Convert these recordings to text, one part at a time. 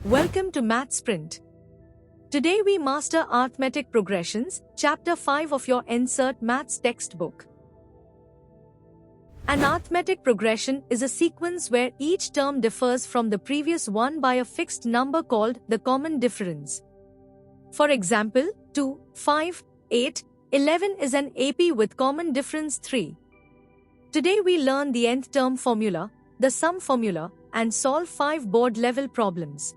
Welcome to Math Sprint. Today we master arithmetic progressions, chapter 5 of your Insert Maths textbook. An arithmetic progression is a sequence where each term differs from the previous one by a fixed number called the common difference. For example, 2, 5, 8, 11 is an AP with common difference 3. Today we learn the nth term formula, the sum formula, and solve 5 board-level problems.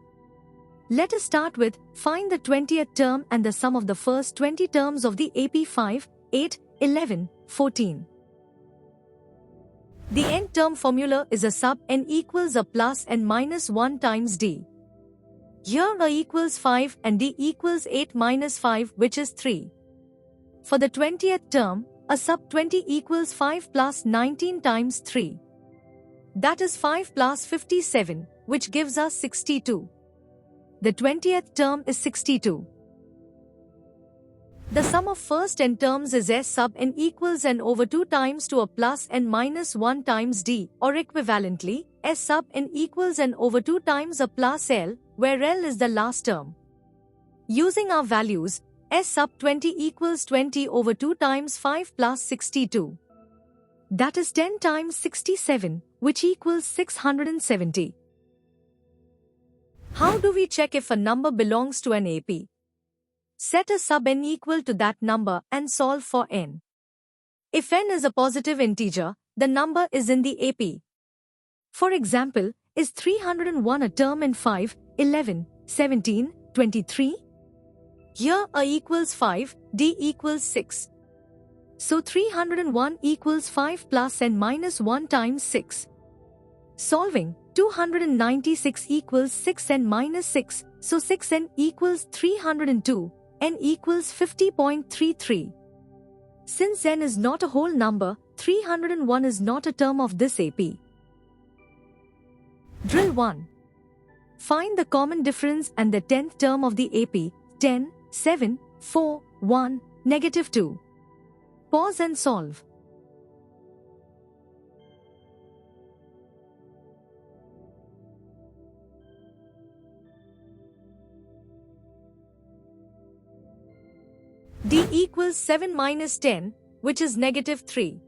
Let us start with find the 20th term and the sum of the first 20 terms of the AP 5, 8, 11, 14. The nth term formula is a sub n equals a plus n minus 1 times d. Here a equals 5 and d equals 8 minus 5, which is 3. For the 20th term, a sub 20 equals 5 plus 19 times 3. That is 5 plus 57, which gives us 62. The 20th term is 62. The sum of first n terms is s sub n equals n over 2 times to a plus n minus 1 times d, or equivalently, s sub n equals n over 2 times a plus l, where l is the last term. Using our values, s sub 20 equals 20 over 2 times 5 plus 62. That is 10 times 67, which equals 670. How do we check if a number belongs to an AP? Set a sub n equal to that number and solve for n. If n is a positive integer, the number is in the AP. For example, is 301 a term in 5, 11, 17, 23? Here a equals 5, d equals 6. So 301 equals 5 plus n minus 1 times 6. Solving, 296 equals 6n minus 6, so 6n equals 302, n equals 50.33. Since n is not a whole number, 301 is not a term of this AP. Drill 1. Find the common difference and the 10th term of the AP, 10, 7, 4, 1, negative 2. Pause and solve. D equals 7 minus 10, which is negative 3.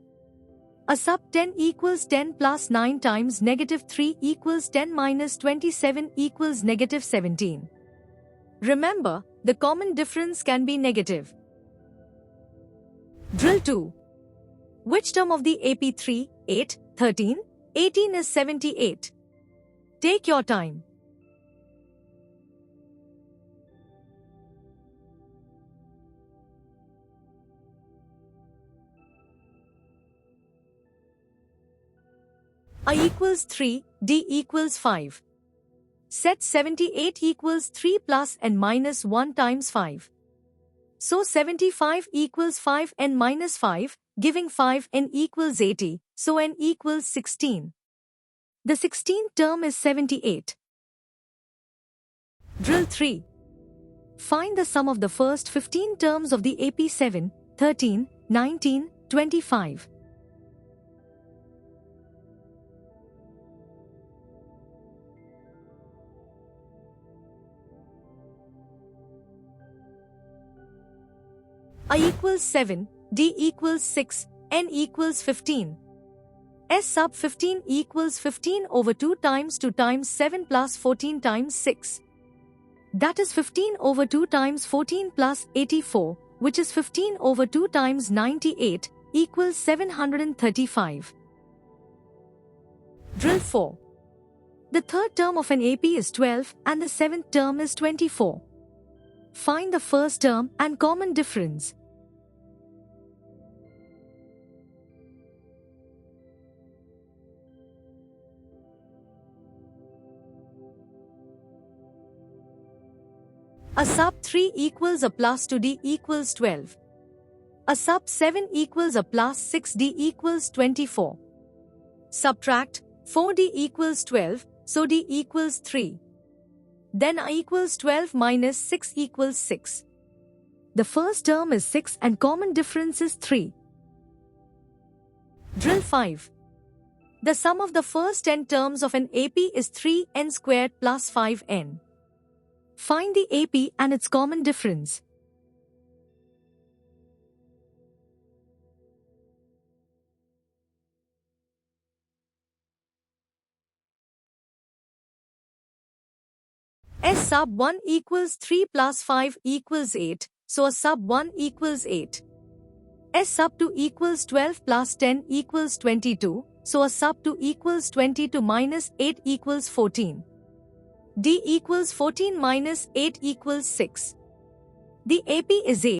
A sub 10 equals 10 plus 9 times negative 3 equals 10 minus 27 equals negative 17. Remember, the common difference can be negative. Drill 2. Which term of the AP 3, 8, 13, 18 is 78? Take your time. A equals 3, d equals 5. Set 78 equals 3 plus n minus 1 times 5. So 75 equals 5 n minus 5, giving 5 n equals 80, so n equals 16. The 16th term is 78. Drill 3. Find the sum of the first 15 terms of the AP 7, 13, 19, 25. A equals 7, d equals 6, n equals 15. S sub 15 equals 15 over 2 times 2 times 7 plus 14 times 6. That is 15 over 2 times 14 plus 84, which is 15 over 2 times 98, equals 735. Drill 4. The third term of an AP is 12 and the 7th term is 24. Find the first term and common difference. A sub 3 equals a plus 2d equals 12. A sub 7 equals a plus 6d equals 24. Subtract, 4d equals 12, so d equals 3. Then a equals 12 minus 6 equals 6. The first term is 6 and common difference is 3. Drill 5. The sum of the first n terms of an AP is 3n squared plus 5n. Find the AP and its common difference. S sub 1 equals 3 plus 5 equals 8, so a sub 1 equals 8. S sub 2 equals 12 plus 10 equals 22, so a sub 2 equals 22 minus 8 equals 14. D equals 14 minus 8 equals 6. The AP is 8.